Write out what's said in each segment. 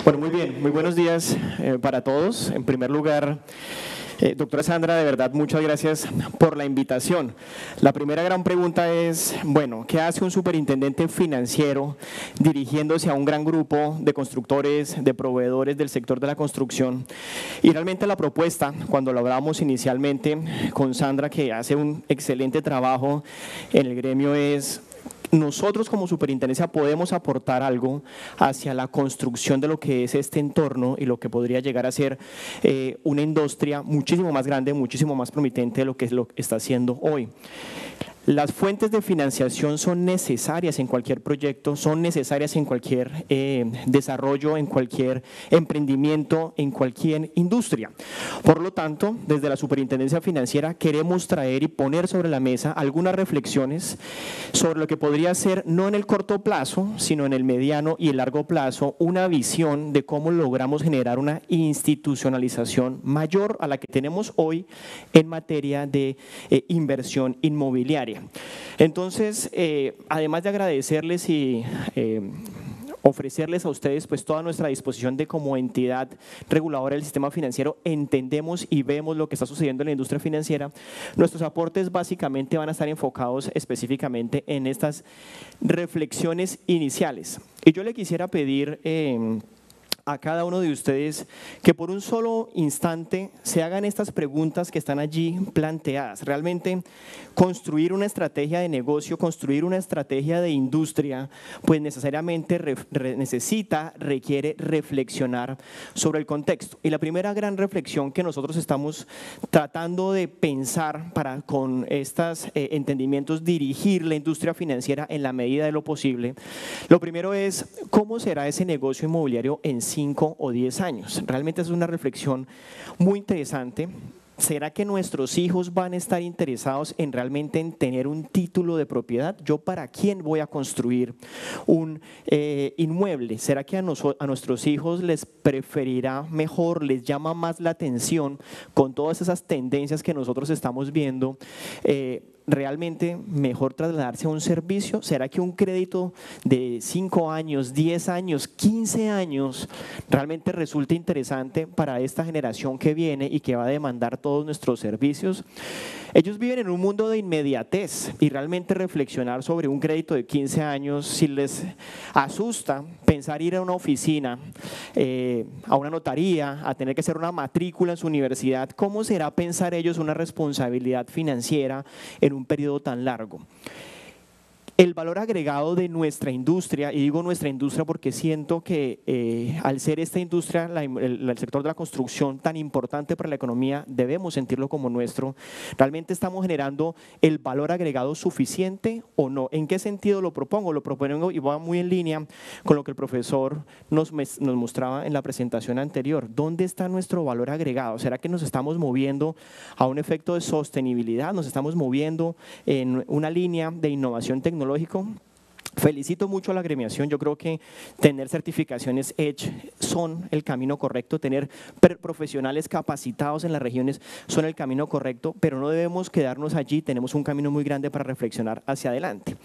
Bueno, muy bien, muy buenos días para todos. En primer lugar, doctora Sandra, de verdad, muchas gracias por la invitación. La primera gran pregunta es, bueno, ¿qué hace un superintendente financiero dirigiéndose a un gran grupo de constructores, de proveedores del sector de la construcción? Y realmente la propuesta, cuando lo hablábamos inicialmente con Sandra, que hace un excelente trabajo en el gremio, es: nosotros como superintendencia podemos aportar algo hacia la construcción de lo que es este entorno y lo que podría llegar a ser una industria muchísimo más grande, muchísimo más promitente de lo que es lo que está haciendo hoy. Las fuentes de financiación son necesarias en cualquier proyecto, son necesarias en cualquier desarrollo, en cualquier emprendimiento, en cualquier industria. Por lo tanto, desde la Superintendencia Financiera queremos traer y poner sobre la mesa algunas reflexiones sobre lo que podría ser, no en el corto plazo, sino en el mediano y el largo plazo, una visión de cómo logramos generar una institucionalización mayor a la que tenemos hoy en materia de inversión inmobiliaria. Entonces, además de agradecerles y ofrecerles a ustedes pues toda nuestra disposición de como entidad reguladora del sistema financiero, entendemos y vemos lo que está sucediendo en la industria financiera. Nuestros aportes básicamente van a estar enfocados específicamente en estas reflexiones iniciales. Y yo le quisiera pedir a cada uno de ustedes que por un solo instante se hagan estas preguntas que están allí planteadas. Realmente construir una estrategia de negocio, construir una estrategia de industria, pues necesariamente requiere reflexionar sobre el contexto. Y la primera gran reflexión que nosotros estamos tratando de pensar para con estos entendimientos dirigir la industria financiera en la medida de lo posible, lo primero es: ¿cómo será ese negocio inmobiliario en 5 o 10 años? Realmente es una reflexión muy interesante. ¿Será que nuestros hijos van a estar interesados en realmente en tener un título de propiedad? ¿Yo para quién voy a construir un inmueble? ¿Será que a nuestros hijos les preferirá mejor, les llama más la atención con todas esas tendencias que nosotros estamos viendo? ¿Realmente mejor trasladarse a un servicio? ¿Será que un crédito de 5 años, 10 años, 15 años realmente resulta interesante para esta generación que viene y que va a demandar todos nuestros servicios? Ellos viven en un mundo de inmediatez y realmente reflexionar sobre un crédito de 15 años, si les asusta pensar ir a una oficina, a una notaría, a tener que hacer una matrícula en su universidad, ¿cómo será pensar ellos una responsabilidad financiera en un periodo tan largo? El valor agregado de nuestra industria, y digo nuestra industria porque siento que al ser esta industria, el sector de la construcción tan importante para la economía, debemos sentirlo como nuestro. ¿Realmente estamos generando el valor agregado suficiente o no? ¿En qué sentido lo propongo? Lo propongo y va muy en línea con lo que el profesor nos mostraba en la presentación anterior. ¿Dónde está nuestro valor agregado? ¿Será que nos estamos moviendo a un efecto de sostenibilidad? ¿Nos estamos moviendo en una línea de innovación tecnológica? Felicito mucho a la agremiación. Yo creo que tener certificaciones EDGE son el camino correcto, tener profesionales capacitados en las regiones son el camino correcto, pero no debemos quedarnos allí, tenemos un camino muy grande para reflexionar hacia adelante.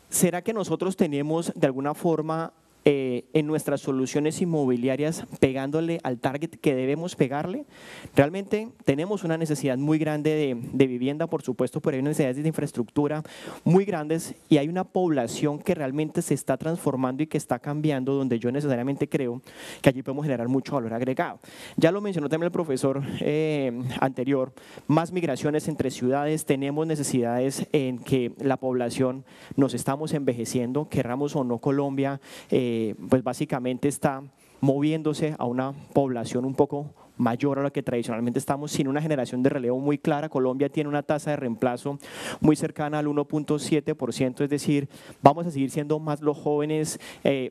¿Será que nosotros tenemos de alguna forma en nuestras soluciones inmobiliarias pegándole al target que debemos pegarle? Realmente tenemos una necesidad muy grande de vivienda, por supuesto, pero hay necesidades de infraestructura muy grandes y hay una población que realmente se está transformando y que está cambiando, donde yo necesariamente creo que allí podemos generar mucho valor agregado. Ya lo mencionó también el profesor anterior, más migraciones entre ciudades, tenemos necesidades en que la población, nos estamos envejeciendo, querramos o no. Colombia pues básicamente está moviéndose a una población un poco mayor a la que tradicionalmente estamos, sin una generación de relevo muy clara. Colombia tiene una tasa de reemplazo muy cercana al 1.7%, es decir, vamos a seguir siendo más los jóvenes,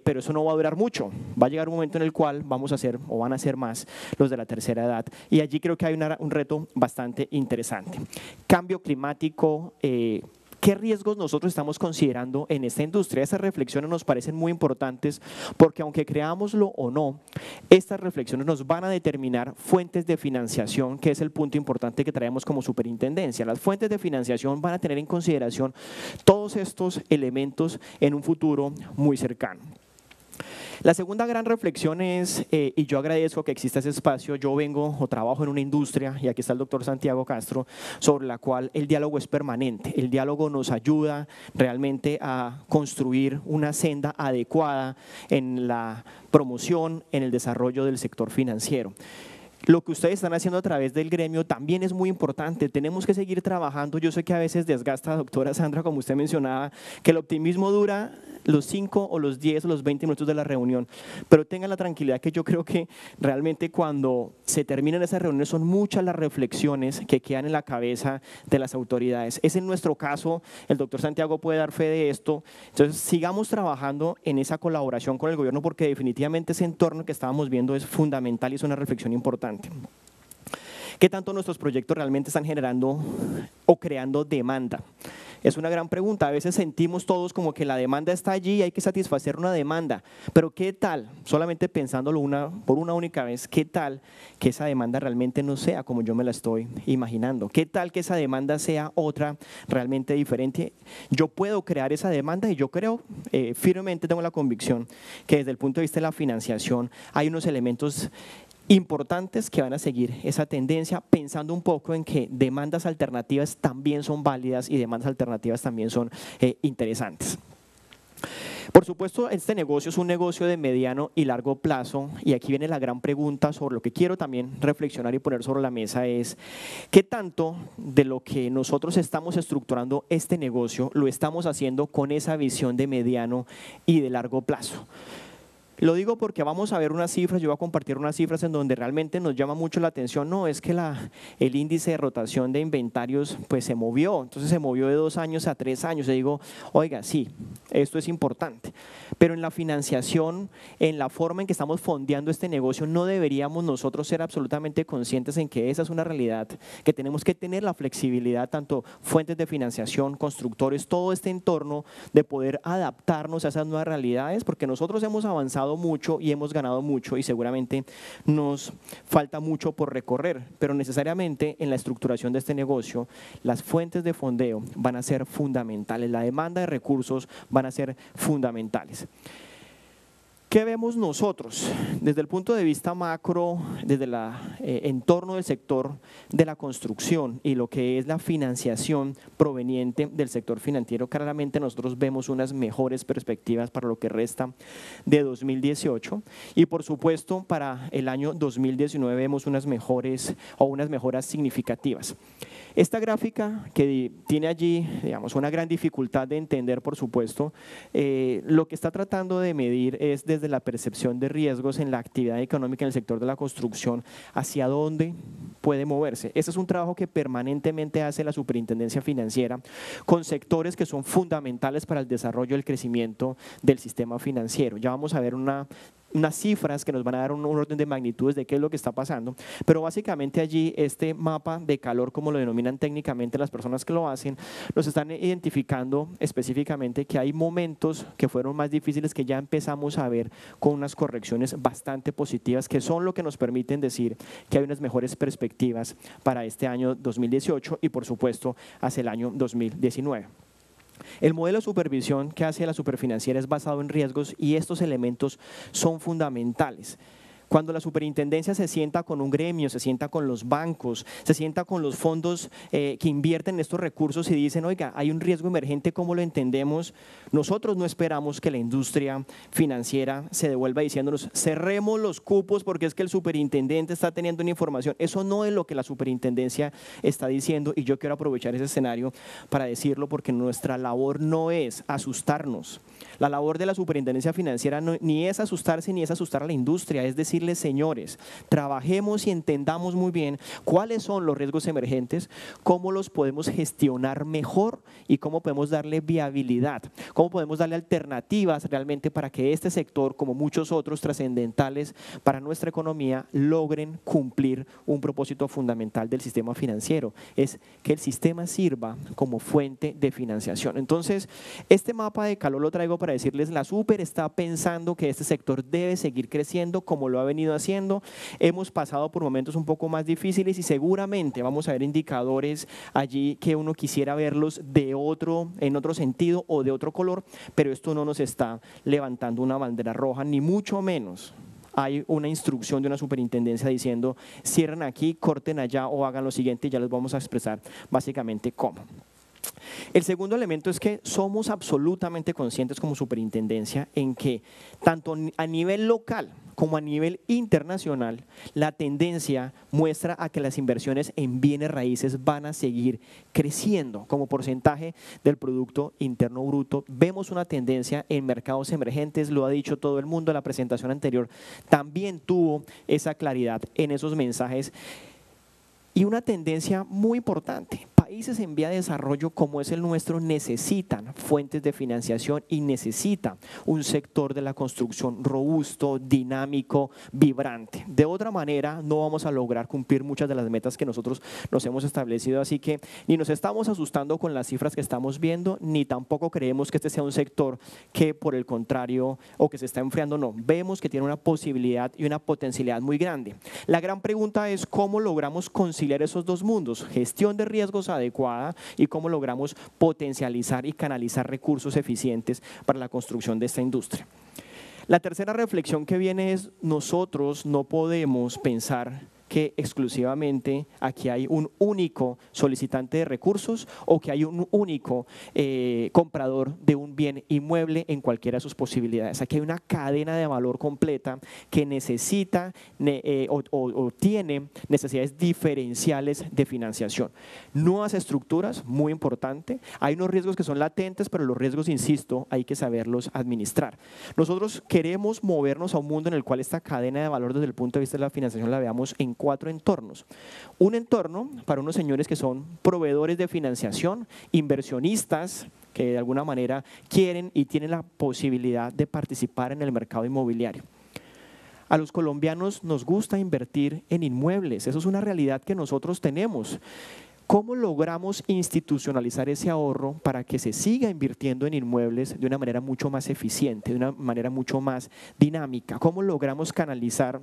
pero eso no va a durar mucho. Va a llegar un momento en el cual vamos a ser o van a ser más los de la tercera edad y allí creo que hay un reto bastante interesante. Cambio climático, ¿qué riesgos nosotros estamos considerando en esta industria? Esas reflexiones nos parecen muy importantes porque aunque creámoslo o no, estas reflexiones nos van a determinar fuentes de financiación, que es el punto importante que traemos como superintendencia. Las fuentes de financiación van a tener en consideración todos estos elementos en un futuro muy cercano. La segunda gran reflexión es, y yo agradezco que exista ese espacio, yo vengo o trabajo en una industria, y aquí está el doctor Santiago Castro, sobre la cual el diálogo es permanente. El diálogo nos ayuda realmente a construir una senda adecuada en la promoción, en el desarrollo del sector financiero. Lo que ustedes están haciendo a través del gremio también es muy importante, tenemos que seguir trabajando. Yo sé que a veces desgasta, doctora Sandra, como usted mencionaba, que el optimismo dura los 5 o los 10 o los 20 minutos de la reunión, pero tengan la tranquilidad que yo creo que realmente cuando se terminan esas reuniones son muchas las reflexiones que quedan en la cabeza de las autoridades. Es en nuestro caso, el doctor Santiago puede dar fe de esto, entonces sigamos trabajando en esa colaboración con el gobierno porque definitivamente ese entorno que estábamos viendo es fundamental y es una reflexión importante. ¿Qué tanto nuestros proyectos realmente están generando o creando demanda? Es una gran pregunta. A veces sentimos todos como que la demanda está allí y hay que satisfacer una demanda. Pero ¿qué tal? Solamente pensándolo por una única vez, ¿qué tal que esa demanda realmente no sea como yo me la estoy imaginando? ¿Qué tal que esa demanda sea otra realmente diferente? Yo puedo crear esa demanda y yo creo, firmemente tengo la convicción que desde el punto de vista de la financiación hay unos elementos importantes que van a seguir esa tendencia, pensando un poco en que demandas alternativas también son válidas y demandas alternativas también son interesantes. Por supuesto, este negocio es un negocio de mediano y largo plazo y aquí viene la gran pregunta sobre lo que quiero también reflexionar y poner sobre la mesa es ¿qué tanto de lo que nosotros estamos estructurando este negocio lo estamos haciendo con esa visión de mediano y de largo plazo? Lo digo porque vamos a ver unas cifras, yo voy a compartir unas cifras en donde realmente nos llama mucho la atención. No, es que el índice de rotación de inventarios pues se movió, entonces se movió de 2 años a 3 años. Y digo, oiga, sí, esto es importante, pero en la financiación, en la forma en que estamos fondeando este negocio, no deberíamos nosotros ser absolutamente conscientes en que esa es una realidad, que tenemos que tener la flexibilidad, tanto fuentes de financiación, constructores, todo este entorno de poder adaptarnos a esas nuevas realidades, porque nosotros hemos avanzado mucho y hemos ganado mucho y seguramente nos falta mucho por recorrer, pero necesariamente en la estructuración de este negocio las fuentes de fondeo van a ser fundamentales, la demanda de recursos van a ser fundamentales. ¿Qué vemos nosotros desde el punto de vista macro, desde el entorno del sector de la construcción y lo que es la financiación proveniente del sector financiero? Claramente nosotros vemos unas mejores perspectivas para lo que resta de 2018 y por supuesto para el año 2019 vemos unas mejoras significativas. Esta gráfica que tiene allí, digamos, una gran dificultad de entender, por supuesto, lo que está tratando de medir es desde la percepción de riesgos en la actividad económica en el sector de la construcción, hacia dónde puede moverse. Este es un trabajo que permanentemente hace la Superintendencia Financiera con sectores que son fundamentales para el desarrollo y el crecimiento del sistema financiero. Ya vamos a ver unas cifras que nos van a dar un orden de magnitudes de qué es lo que está pasando, pero básicamente allí este mapa de calor, como lo denominan técnicamente las personas que lo hacen, nos están identificando específicamente que hay momentos que fueron más difíciles que ya empezamos a ver con unas correcciones bastante positivas que son lo que nos permiten decir que hay unas mejores perspectivas para este año 2018 y por supuesto hacia el año 2019. El modelo de supervisión que hace la Superfinanciera es basado en riesgos y estos elementos son fundamentales. Cuando la superintendencia se sienta con un gremio, se sienta con los bancos, se sienta con los fondos que invierten en estos recursos y dicen, oiga, hay un riesgo emergente, ¿cómo lo entendemos? Nosotros no esperamos que la industria financiera se devuelva diciéndonos, cerremos los cupos porque es que el superintendente está teniendo una información. Eso no es lo que la superintendencia está diciendo y yo quiero aprovechar ese escenario para decirlo porque nuestra labor no es asustarnos. La labor de la superintendencia financiera ni es asustarse ni es asustar a la industria, es decirles, señores, trabajemos y entendamos muy bien cuáles son los riesgos emergentes, cómo los podemos gestionar mejor y cómo podemos darle viabilidad, cómo podemos darle alternativas realmente para que este sector, como muchos otros trascendentales para nuestra economía, logren cumplir un propósito fundamental del sistema financiero, es que el sistema sirva como fuente de financiación. Entonces, este mapa de calor lo traigo para decirles, la Super está pensando que este sector debe seguir creciendo como lo ha venido haciendo. Hemos pasado por momentos un poco más difíciles y seguramente vamos a ver indicadores allí que uno quisiera verlos en otro sentido o de otro color, pero esto no nos está levantando una bandera roja, ni mucho menos hay una instrucción de una superintendencia diciendo cierren aquí, corten allá o hagan lo siguiente y ya les vamos a expresar básicamente cómo. El segundo elemento es que somos absolutamente conscientes como superintendencia en que tanto a nivel local como a nivel internacional la tendencia muestra a que las inversiones en bienes raíces van a seguir creciendo como porcentaje del Producto Interno Bruto. Vemos una tendencia en mercados emergentes, lo ha dicho todo el mundo, la presentación anterior también tuvo esa claridad en esos mensajes. Y una tendencia muy importante, países en vía de desarrollo como es el nuestro necesitan fuentes de financiación y necesitan un sector de la construcción robusto, dinámico, vibrante. De otra manera no vamos a lograr cumplir muchas de las metas que nosotros nos hemos establecido, así que ni nos estamos asustando con las cifras que estamos viendo, ni tampoco creemos que este sea un sector que por el contrario o que se está enfriando, no. Vemos que tiene una posibilidad y una potencialidad muy grande. La gran pregunta es cómo logramos conciliar esos dos mundos, gestión de riesgos adecuada y cómo logramos potencializar y canalizar recursos eficientes para la construcción de esta industria. La tercera reflexión que viene es nosotros no podemos pensar que exclusivamente aquí hay un único solicitante de recursos o que hay un único comprador de un bien inmueble en cualquiera de sus posibilidades. Aquí hay una cadena de valor completa que necesita o tiene necesidades diferenciales de financiación. Nuevas estructuras, muy importante. Hay unos riesgos que son latentes, pero los riesgos, insisto, hay que saberlos administrar. Nosotros queremos movernos a un mundo en el cual esta cadena de valor desde el punto de vista de la financiación la veamos en 4 entornos. Un entorno para unos señores que son proveedores de financiación, inversionistas que de alguna manera quieren y tienen la posibilidad de participar en el mercado inmobiliario. A los colombianos nos gusta invertir en inmuebles, eso es una realidad que nosotros tenemos. ¿Cómo logramos institucionalizar ese ahorro para que se siga invirtiendo en inmuebles de una manera mucho más eficiente, de una manera mucho más dinámica? ¿Cómo logramos canalizar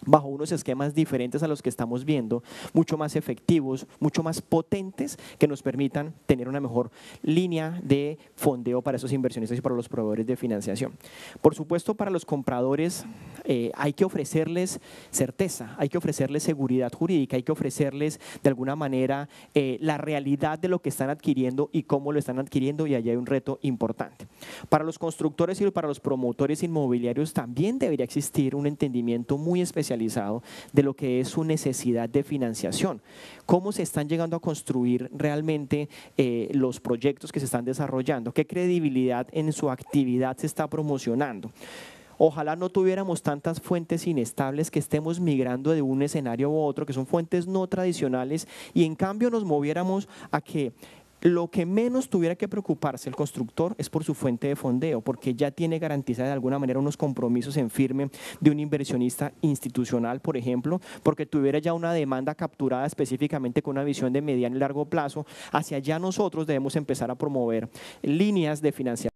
bajo unos esquemas diferentes a los que estamos viendo, mucho más efectivos, mucho más potentes, que nos permitan tener una mejor línea de fondeo para esos inversionistas y para los proveedores de financiación? Por supuesto, para los compradores hay que ofrecerles certeza, hay que ofrecerles seguridad jurídica, hay que ofrecerles de alguna manera la realidad de lo que están adquiriendo y cómo lo están adquiriendo, y allí hay un reto importante. Para los constructores y para los promotores inmobiliarios también debería existir un entendimiento muy especializado de lo que es su necesidad de financiación, cómo se están llegando a construir realmente los proyectos que se están desarrollando, qué credibilidad en su actividad se está promocionando. Ojalá no tuviéramos tantas fuentes inestables que estemos migrando de un escenario u otro, que son fuentes no tradicionales, y en cambio nos moviéramos a que lo que menos tuviera que preocuparse el constructor es por su fuente de fondeo, porque ya tiene garantizada de alguna manera unos compromisos en firme de un inversionista institucional, por ejemplo, porque tuviera ya una demanda capturada específicamente con una visión de mediano y largo plazo. Hacia allá nosotros debemos empezar a promover líneas de financiación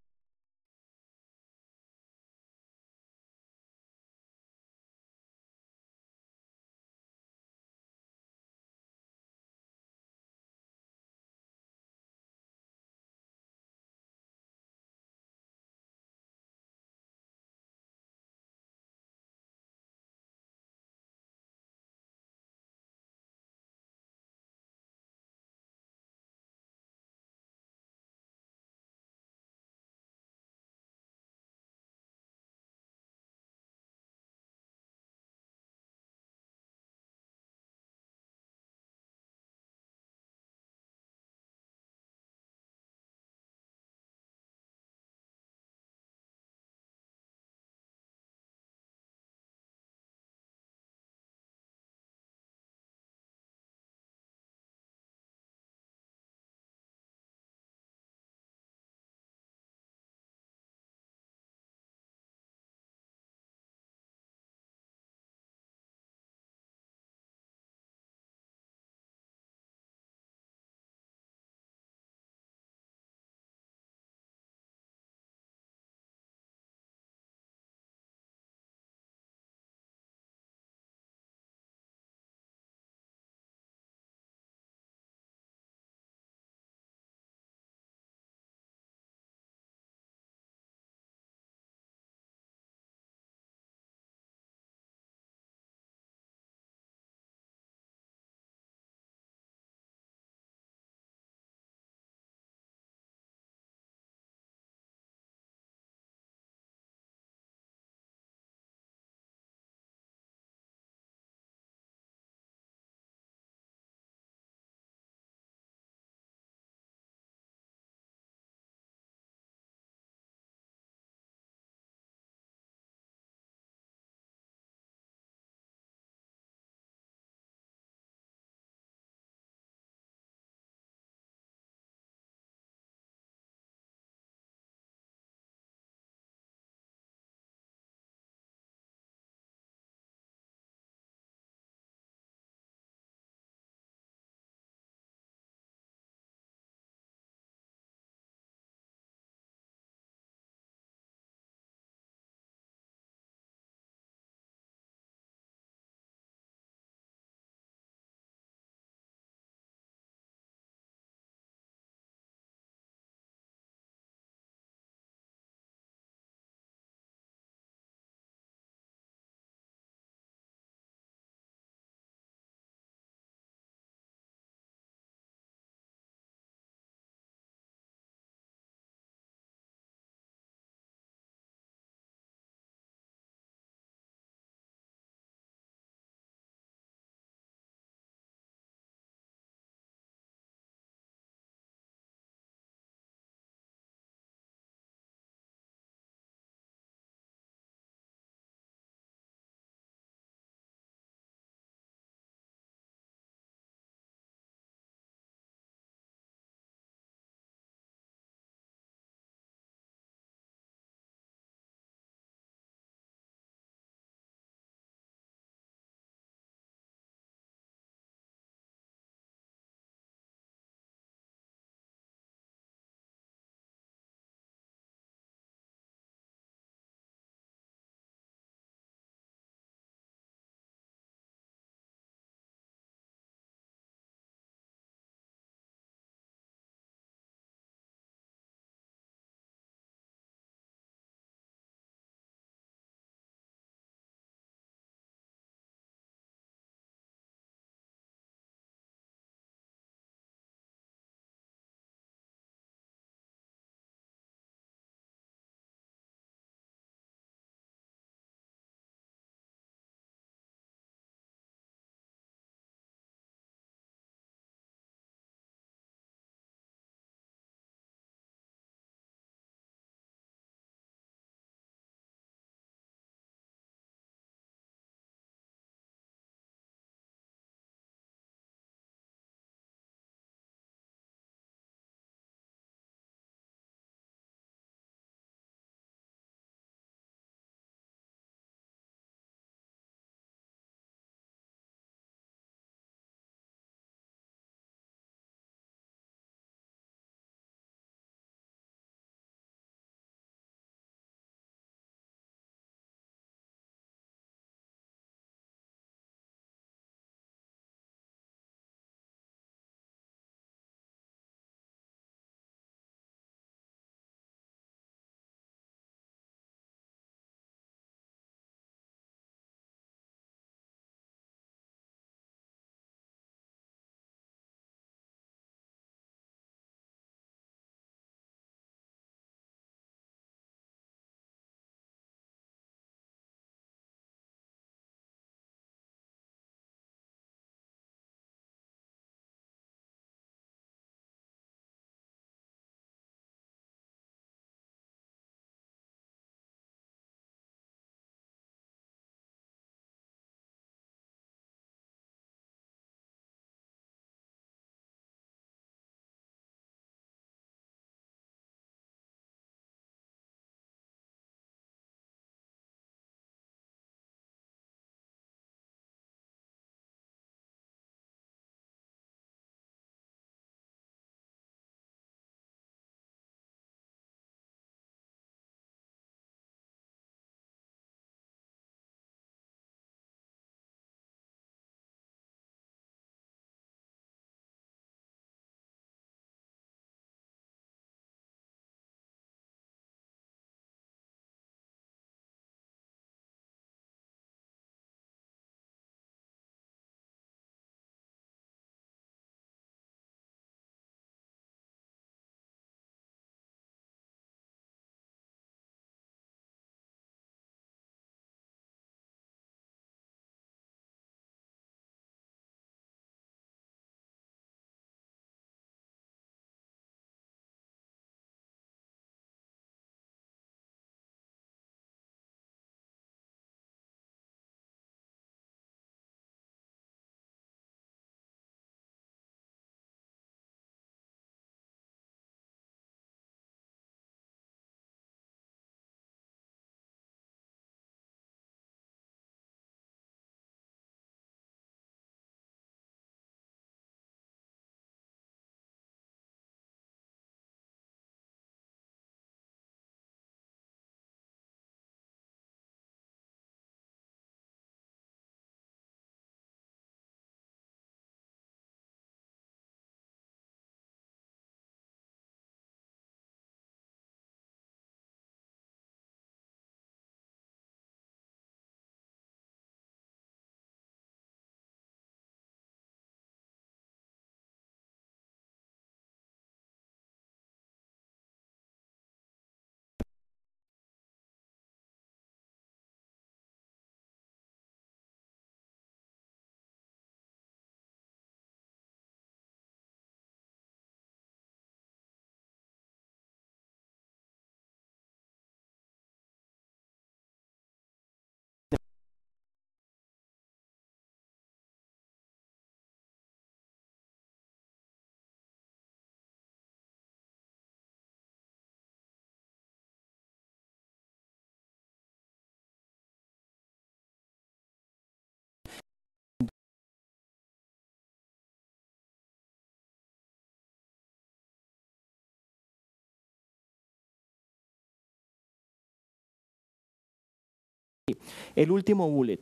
El último bullet,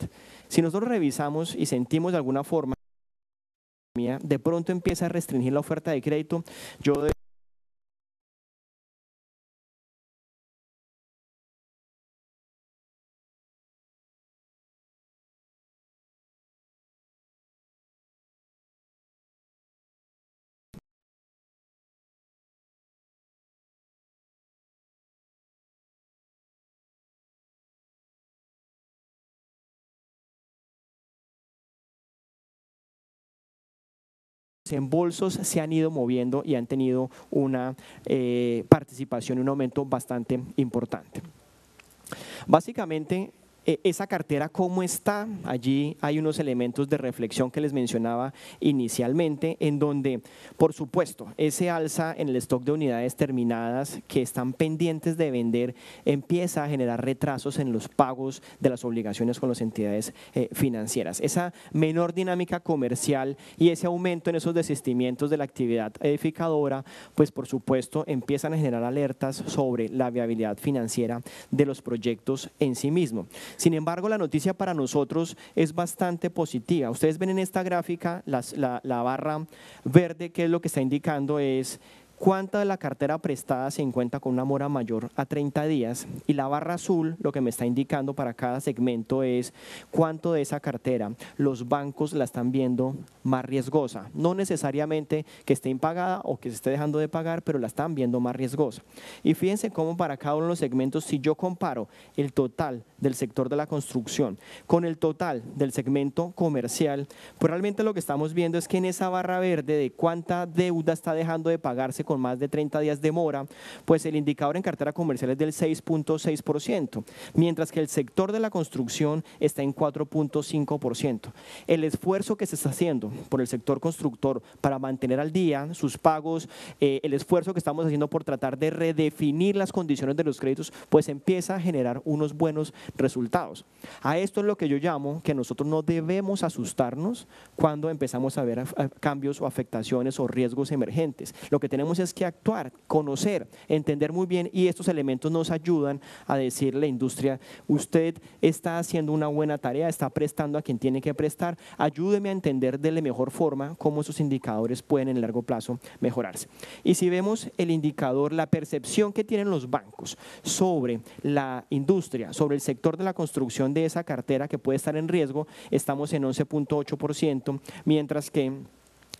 si nosotros revisamos y sentimos de alguna forma de pronto empieza a restringir la oferta de crédito, yo desembolsos se han ido moviendo y han tenido una participación y un aumento bastante importante. Básicamente, esa cartera, ¿cómo está? Allí hay unos elementos de reflexión que les mencionaba inicialmente, en donde, por supuesto, ese alza en el stock de unidades terminadas que están pendientes de vender empieza a generar retrasos en los pagos de las obligaciones con las entidades financieras. Esa menor dinámica comercial y ese aumento en esos desistimientos de la actividad edificadora, pues por supuesto empiezan a generar alertas sobre la viabilidad financiera de los proyectos en sí mismos. Sin embargo, la noticia para nosotros es bastante positiva. Ustedes ven en esta gráfica la barra verde, que es lo que está indicando es cuánta de la cartera prestada se encuentra con una mora mayor a 30 días y la barra azul lo que me está indicando para cada segmento es cuánto de esa cartera los bancos la están viendo más riesgosa. No necesariamente que esté impagada o que se esté dejando de pagar, pero la están viendo más riesgosa. Y fíjense cómo para cada uno de los segmentos, si yo comparo el total del sector de la construcción con el total del segmento comercial, pues realmente lo que estamos viendo es que en esa barra verde de cuánta deuda está dejando de pagarse con más de 30 días de mora, pues el indicador en cartera comercial es del 6.6%, mientras que el sector de la construcción está en 4.5%. El esfuerzo que se está haciendo por el sector constructor para mantener al día sus pagos, el esfuerzo que estamos haciendo por tratar de redefinir las condiciones de los créditos, pues empieza a generar unos buenos resultados. A esto es lo que yo llamo que nosotros no debemos asustarnos cuando empezamos a ver cambios o afectaciones o riesgos emergentes. Lo que tenemos es que actuar, conocer, entender muy bien, y estos elementos nos ayudan a decirle a la industria, usted está haciendo una buena tarea, está prestando a quien tiene que prestar, ayúdeme a entender de la mejor forma cómo esos indicadores pueden en el largo plazo mejorarse. Y si vemos el indicador, la percepción que tienen los bancos sobre la industria, sobre el sector de la construcción de esa cartera que puede estar en riesgo, estamos en 11.8%, mientras que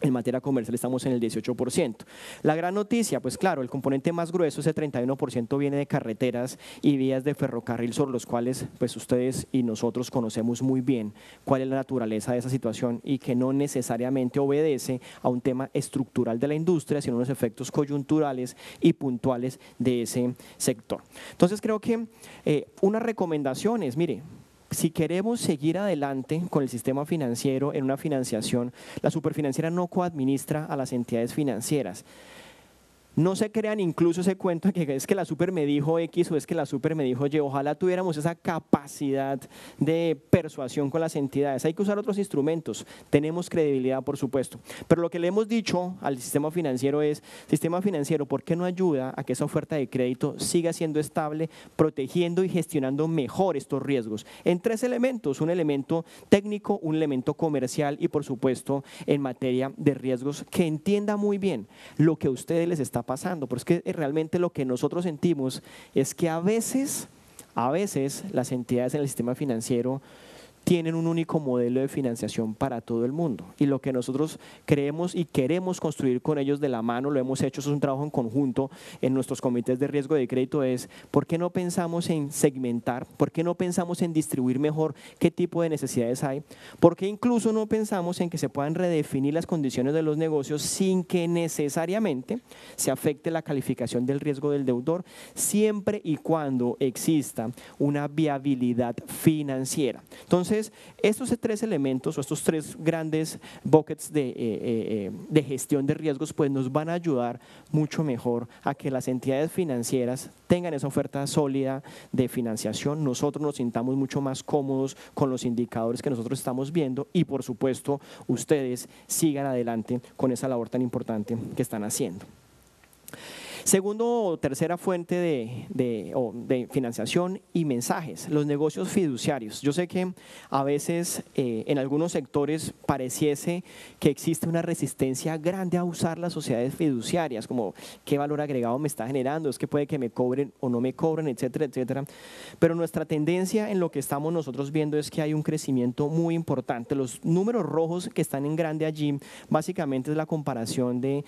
en materia comercial estamos en el 18%. La gran noticia, pues claro, el componente más grueso, ese 31%, viene de carreteras y vías de ferrocarril, sobre los cuales pues ustedes y nosotros conocemos muy bien cuál es la naturaleza de esa situación y que no necesariamente obedece a un tema estructural de la industria, sino unos efectos coyunturales y puntuales de ese sector. Entonces creo que una recomendación es, mire, si queremos seguir adelante con el sistema financiero en una financiación, la superfinanciera no coadministra a las entidades financieras. No se crean incluso ese cuento de que es que la super me dijo X o es que la super me dijo Y. Ojalá tuviéramos esa capacidad de persuasión con las entidades. Hay que usar otros instrumentos. Tenemos credibilidad, por supuesto. Pero lo que le hemos dicho al sistema financiero es, sistema financiero, ¿por qué no ayuda a que esa oferta de crédito siga siendo estable, protegiendo y gestionando mejor estos riesgos? En tres elementos, un elemento técnico, un elemento comercial y, por supuesto, en materia de riesgos, que entienda muy bien lo que a ustedes les está pasando, porque es que realmente lo que nosotros sentimos es que a veces las entidades en el sistema financiero tienen un único modelo de financiación para todo el mundo y lo que nosotros creemos y queremos construir con ellos de la mano, lo hemos hecho, eso es un trabajo en conjunto en nuestros comités de riesgo de crédito, es ¿por qué no pensamos en segmentar? ¿Por qué no pensamos en distribuir mejor qué tipo de necesidades hay? ¿Por qué incluso no pensamos en que se puedan redefinir las condiciones de los negocios sin que necesariamente se afecte la calificación del riesgo del deudor, siempre y cuando exista una viabilidad financiera? Entonces, estos tres elementos o estos tres grandes buckets de gestión de riesgos pues nos van a ayudar mucho mejor a que las entidades financieras tengan esa oferta sólida de financiación, nosotros nos sintamos mucho más cómodos con los indicadores que nosotros estamos viendo y por supuesto ustedes sigan adelante con esa labor tan importante que están haciendo. Segundo o tercera fuente de financiación y mensajes, los negocios fiduciarios. Yo sé que a veces en algunos sectores pareciese que existe una resistencia grande a usar las sociedades fiduciarias, como qué valor agregado me está generando, es que puede que me cobren o no me cobren, etcétera, etcétera. Pero nuestra tendencia en lo que estamos nosotros viendo es que hay un crecimiento muy importante. Los números rojos que están en grande allí, básicamente es la comparación de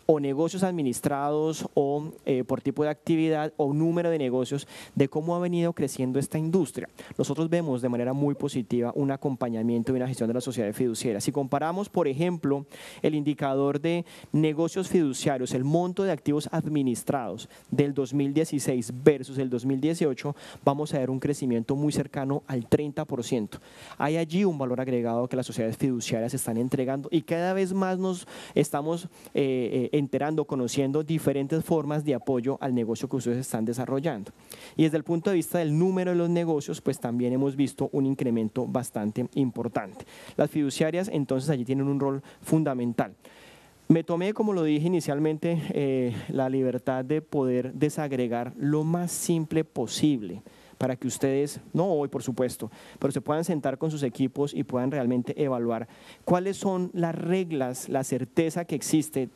o negocios administrados o por tipo de actividad o número de negocios, de cómo ha venido creciendo esta industria. Nosotros vemos de manera muy positiva un acompañamiento y una gestión de las sociedades fiduciarias. Si comparamos, por ejemplo, el indicador de negocios fiduciarios, el monto de activos administrados del 2016 versus el 2018, vamos a ver un crecimiento muy cercano al 30%. Hay allí un valor agregado que las sociedades fiduciarias están entregando y cada vez más nos estamos enterando, conociendo diferentes formas de apoyo al negocio que ustedes están desarrollando. Y desde el punto de vista del número de los negocios, pues también hemos visto un incremento bastante importante. Las fiduciarias entonces allí tienen un rol fundamental. Me tomé, como lo dije inicialmente, la libertad de poder desagregar lo más simple posible para que ustedes, no hoy por supuesto, pero se puedan sentar con sus equipos y puedan realmente evaluar cuáles son las reglas, la certeza que existe,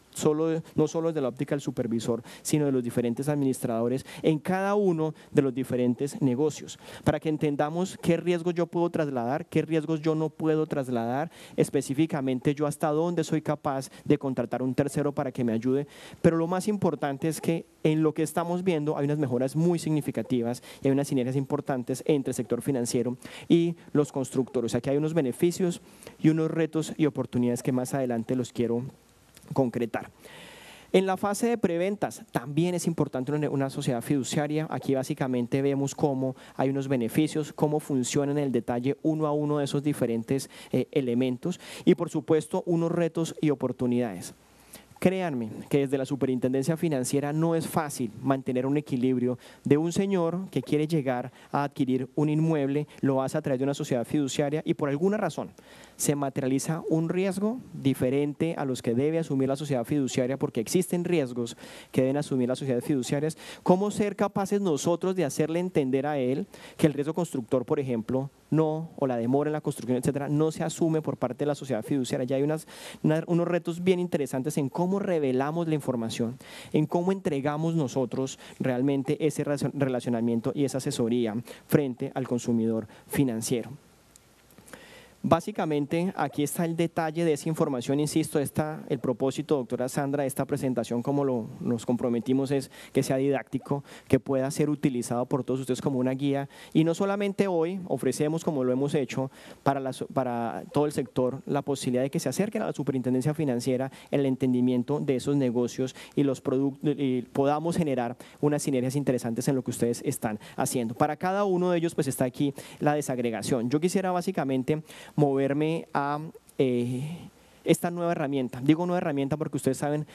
no solo desde la óptica del supervisor, sino de los diferentes administradores en cada uno de los diferentes negocios, para que entendamos qué riesgos yo puedo trasladar, qué riesgos yo no puedo trasladar, específicamente yo hasta dónde soy capaz de contratar un tercero para que me ayude, pero lo más importante es que en lo que estamos viendo hay unas mejoras muy significativas y hay unas sinergias importantes entre el sector financiero y los constructores. Aquí hay unos beneficios y unos retos y oportunidades que más adelante los quiero concretar. En la fase de preventas también es importante una sociedad fiduciaria. Aquí básicamente vemos cómo hay unos beneficios, cómo funciona en el detalle uno a uno de esos diferentes elementos y por supuesto unos retos y oportunidades. Créanme que desde la Superintendencia Financiera no es fácil mantener un equilibrio de un señor que quiere llegar a adquirir un inmueble, lo hace a través de una sociedad fiduciaria y por alguna razón se materializa un riesgo diferente a los que debe asumir la sociedad fiduciaria porque existen riesgos que deben asumir las sociedades fiduciarias. ¿Cómo ser capaces nosotros de hacerle entender a él que el riesgo constructor, por ejemplo, o la demora en la construcción, etcétera, no se asume por parte de la sociedad fiduciaria? Ya hay unos retos bien interesantes en cómo revelamos la información, en cómo entregamos nosotros realmente ese relacionamiento y esa asesoría frente al consumidor financiero. Básicamente, aquí está el detalle de esa información, insisto, el propósito, doctora Sandra, de esta presentación, como nos comprometimos, es que sea didáctico, que pueda ser utilizado por todos ustedes como una guía, y no solamente hoy ofrecemos, como lo hemos hecho, para todo el sector, la posibilidad de que se acerquen a la Superintendencia Financiera, el entendimiento de esos negocios y los productos, y podamos generar unas sinergias interesantes en lo que ustedes están haciendo. Para cada uno de ellos, pues está aquí la desagregación. Yo quisiera básicamente moverme a esta nueva herramienta. Digo nueva herramienta porque ustedes saben,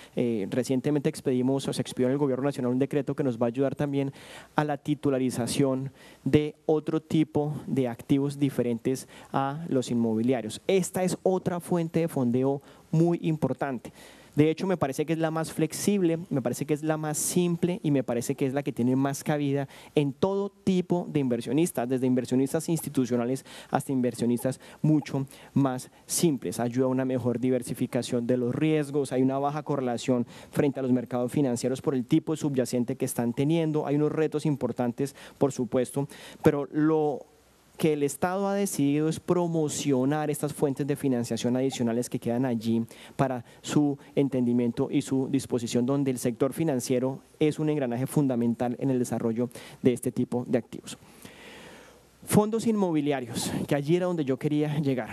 recientemente se expidió en el Gobierno Nacional un decreto que nos va a ayudar también a la titularización de otro tipo de activos diferentes a los inmobiliarios. Esta es otra fuente de fondeo muy importante. De hecho, me parece que es la más flexible, me parece que es la más simple y me parece que es la que tiene más cabida en todo tipo de inversionistas, desde inversionistas institucionales hasta inversionistas mucho más simples. Ayuda a una mejor diversificación de los riesgos, hay una baja correlación frente a los mercados financieros por el tipo de subyacente que están teniendo, hay unos retos importantes, por supuesto, pero lo que el Estado ha decidido es promocionar estas fuentes de financiación adicionales que quedan allí para su entendimiento y su disposición, donde el sector financiero es un engranaje fundamental en el desarrollo de este tipo de activos. Fondos inmobiliarios, que allí era donde yo quería llegar.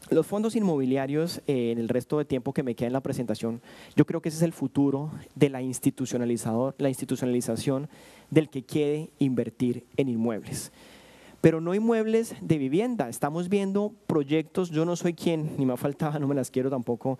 Los fondos inmobiliarios, en el resto de tiempo que me queda en la presentación, yo creo que ese es el futuro de la institucionalización del que quiere invertir en inmuebles. Pero no inmuebles de vivienda, estamos viendo proyectos, yo no soy quien, ni me faltaba, no me las quiero tampoco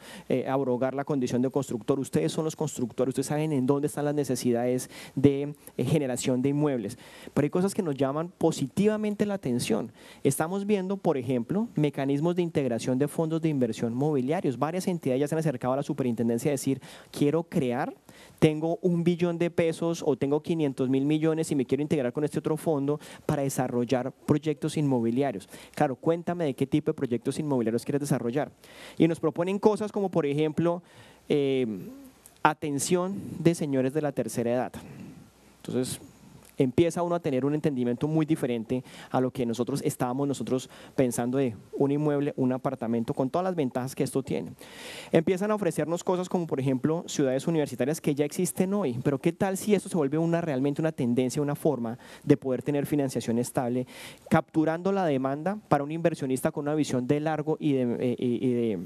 abrogar la condición de constructor, ustedes son los constructores, ustedes saben en dónde están las necesidades de generación de inmuebles, pero hay cosas que nos llaman positivamente la atención. Estamos viendo, por ejemplo, mecanismos de integración de fondos de inversión mobiliarios, varias entidades ya se han acercado a la superintendencia a decir, quiero crear, tengo 1 billón de pesos o tengo 500.000 millones y me quiero integrar con este otro fondo para desarrollar proyectos inmobiliarios. Claro, cuéntame de qué tipo de proyectos inmobiliarios quieres desarrollar. Y nos proponen cosas como, por ejemplo, atención de señores de la tercera edad. Entonces, empieza uno a tener un entendimiento muy diferente a lo que estábamos pensando de un inmueble, un apartamento, con todas las ventajas que esto tiene. Empiezan a ofrecernos cosas como, por ejemplo, ciudades universitarias que ya existen hoy, pero ¿qué tal si esto se vuelve realmente una tendencia, una forma de poder tener financiación estable, capturando la demanda para un inversionista con una visión de largo y de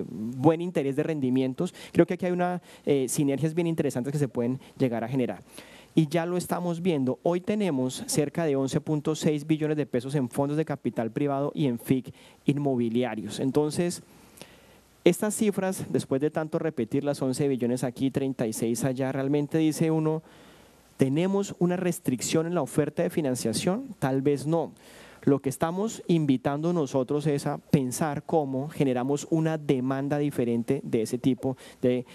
buen interés de rendimientos? Creo que aquí hay unas sinergias bien interesantes que se pueden llegar a generar. Y ya lo estamos viendo, hoy tenemos cerca de 11.6 billones de pesos en fondos de capital privado y en FIC inmobiliarios. Entonces, estas cifras, después de tanto repetir las 11 billones aquí, 36 allá, realmente dice uno, ¿tenemos una restricción en la oferta de financiación? Tal vez no. Lo que estamos invitando nosotros es a pensar cómo generamos una demanda diferente de ese tipo de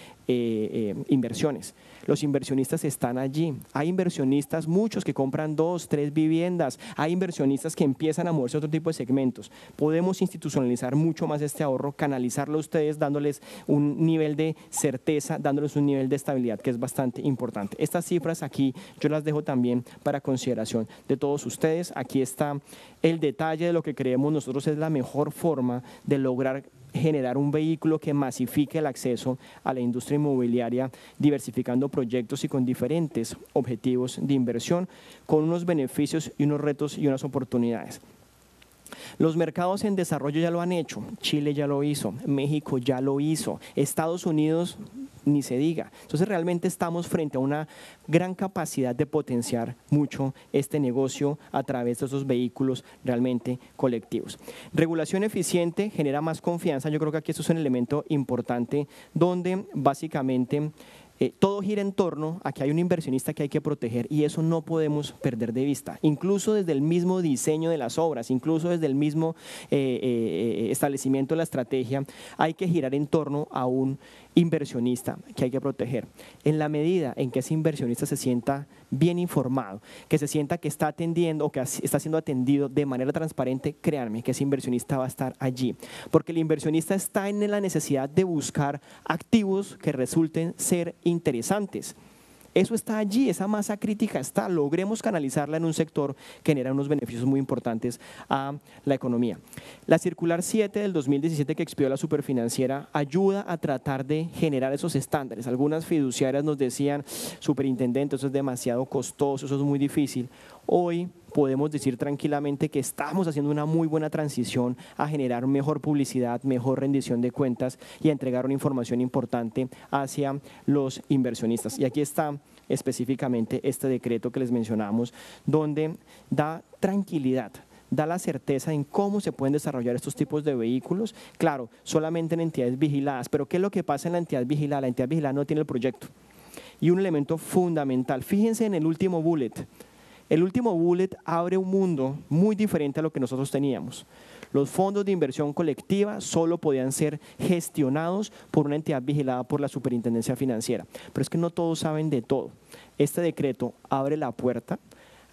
inversiones. Los inversionistas están allí. Hay inversionistas, muchos que compran 2, 3 viviendas. Hay inversionistas que empiezan a moverse a otro tipo de segmentos. Podemos institucionalizar mucho más este ahorro, canalizarlo a ustedes, dándoles un nivel de certeza, dándoles un nivel de estabilidad que es bastante importante. Estas cifras aquí yo las dejo también para consideración de todos ustedes. Aquí está el detalle de lo que creemos nosotros es la mejor forma de lograr generar un vehículo que masifique el acceso a la industria inmobiliaria, diversificando proyectos y con diferentes objetivos de inversión, con unos beneficios y unos retos y unas oportunidades. Los mercados en desarrollo ya lo han hecho, Chile ya lo hizo, México ya lo hizo, Estados Unidos ni se diga. Entonces realmente estamos frente a una gran capacidad de potenciar mucho este negocio a través de esos vehículos realmente colectivos. Regulación eficiente genera más confianza, yo creo que aquí esto es un elemento importante donde básicamente todo gira en torno a que hay un inversionista que hay que proteger y eso no podemos perder de vista. Incluso desde el mismo diseño de las obras, incluso desde el mismo establecimiento de la estrategia, hay que girar en torno a un inversionista que hay que proteger. En la medida en que ese inversionista se sienta bien informado, que se sienta que está atendiendo o que está siendo atendido de manera transparente, créanme que ese inversionista va a estar allí, porque el inversionista está en la necesidad de buscar activos que resulten ser interesantes. Eso está allí, esa masa crítica está, logremos canalizarla en un sector que genera unos beneficios muy importantes a la economía. La circular 7 del 2017 que expidió la Superfinanciera ayuda a tratar de generar esos estándares. Algunas fiduciarias nos decían, superintendente, eso es demasiado costoso, eso es muy difícil. Hoy podemos decir tranquilamente que estamos haciendo una muy buena transición a generar mejor publicidad, mejor rendición de cuentas y a entregar una información importante hacia los inversionistas. Y aquí está específicamente este decreto que les mencionamos, donde da tranquilidad, da la certeza en cómo se pueden desarrollar estos tipos de vehículos. Claro, solamente en entidades vigiladas, pero ¿qué es lo que pasa en la entidad vigilada? La entidad vigilada no tiene el proyecto. Y un elemento fundamental, fíjense en el último bullet. El último bullet abre un mundo muy diferente a lo que nosotros teníamos. Los fondos de inversión colectiva solo podían ser gestionados por una entidad vigilada por la Superintendencia Financiera. Pero es que no todos saben de todo. Este decreto abre la puerta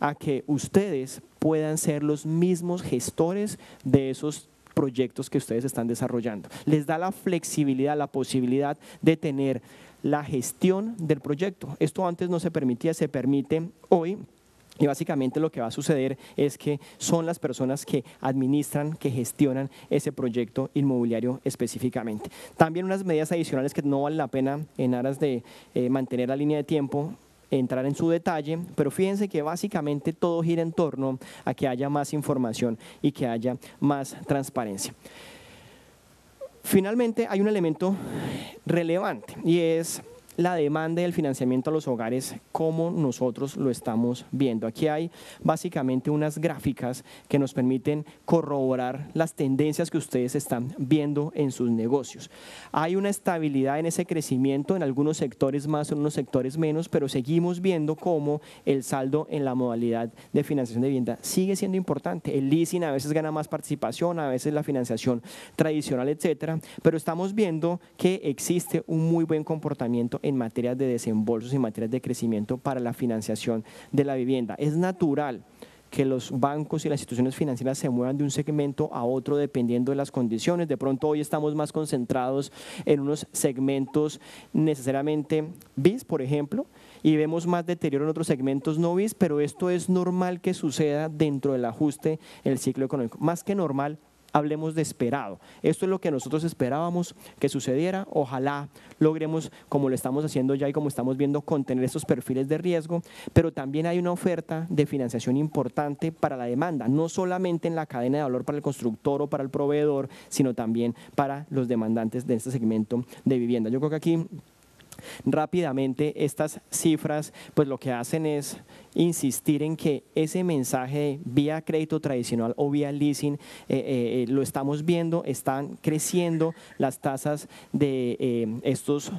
a que ustedes puedan ser los mismos gestores de esos proyectos que ustedes están desarrollando. Les da la flexibilidad, la posibilidad de tener la gestión del proyecto. Esto antes no se permitía, se permite hoy. Y básicamente lo que va a suceder es que son las personas que administran, que gestionan ese proyecto inmobiliario específicamente. También unas medidas adicionales que no vale la pena en aras de mantener la línea de tiempo, entrar en su detalle, pero fíjense que básicamente todo gira en torno a que haya más información y que haya más transparencia. Finalmente hay un elemento relevante y es la demanda del financiamiento a los hogares, cómo nosotros lo estamos viendo. Aquí hay básicamente unas gráficas que nos permiten corroborar las tendencias que ustedes están viendo en sus negocios. Hay una estabilidad en ese crecimiento, en algunos sectores más, en unos sectores menos, pero seguimos viendo cómo el saldo en la modalidad de financiación de vivienda sigue siendo importante. El leasing a veces gana más participación, a veces la financiación tradicional, etcétera, pero estamos viendo que existe un muy buen comportamiento en materia de desembolsos y en materia de crecimiento para la financiación de la vivienda. Es natural que los bancos y las instituciones financieras se muevan de un segmento a otro dependiendo de las condiciones. De pronto hoy estamos más concentrados en unos segmentos necesariamente bis, por ejemplo, y vemos más deterioro en otros segmentos no bis, pero esto es normal que suceda dentro del ajuste en el ciclo económico. Más que normal, hablemos de esperado. Esto es lo que nosotros esperábamos que sucediera. Ojalá logremos, como lo estamos haciendo ya y como estamos viendo, contener estos perfiles de riesgo, pero también hay una oferta de financiación importante para la demanda, no solamente en la cadena de valor para el constructor o para el proveedor, sino también para los demandantes de este segmento de vivienda. Yo creo que aquí rápidamente estas cifras pues lo que hacen es insistir en que ese mensaje vía crédito tradicional o vía leasing lo estamos viendo, están creciendo las tasas de estos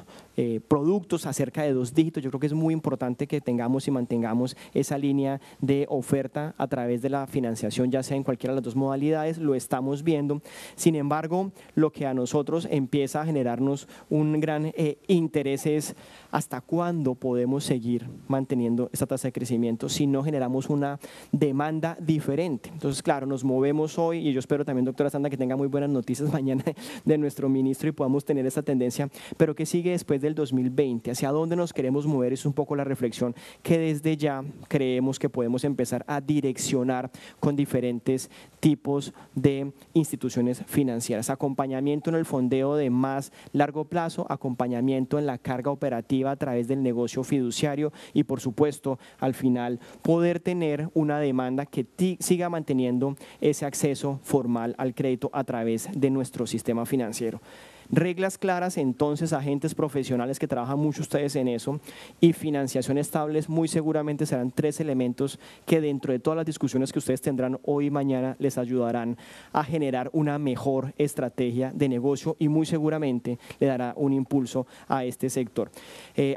productos a cerca de 2 dígitos. Yo creo que es muy importante que tengamos y mantengamos esa línea de oferta a través de la financiación, ya sea en cualquiera de las dos modalidades, lo estamos viendo. Sin embargo, lo que a nosotros empieza a generarnos un gran interés es hasta cuándo podemos seguir manteniendo esta tasa de crecimiento si no generamos una demanda diferente. Entonces, claro, nos movemos hoy y yo espero también, doctora Sandra, que tenga muy buenas noticias mañana de nuestro ministro y podamos tener esa tendencia, pero ¿qué sigue después del 2020? ¿Hacia dónde nos queremos mover? Es un poco la reflexión que desde ya creemos que podemos empezar a direccionar con diferentes tipos de instituciones financieras. Acompañamiento en el fondeo de más largo plazo, acompañamiento en la carga operativa a través del negocio fiduciario y, por supuesto, al final poder tener una demanda que siga manteniendo ese acceso formal al crédito a través de nuestro sistema financiero. Reglas claras, entonces, agentes profesionales que trabajan mucho ustedes en eso y financiación estable muy seguramente serán 3 elementos que dentro de todas las discusiones que ustedes tendrán hoy y mañana les ayudarán a generar una mejor estrategia de negocio y muy seguramente le dará un impulso a este sector.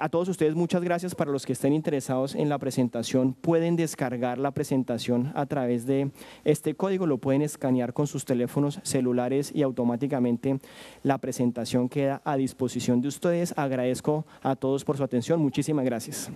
A todos ustedes muchas gracias. Para los que estén interesados en la presentación, pueden descargar la presentación a través de este código, lo pueden escanear con sus teléfonos celulares y automáticamente la presentación queda a disposición de ustedes. Agradezco a todos por su atención. Muchísimas gracias.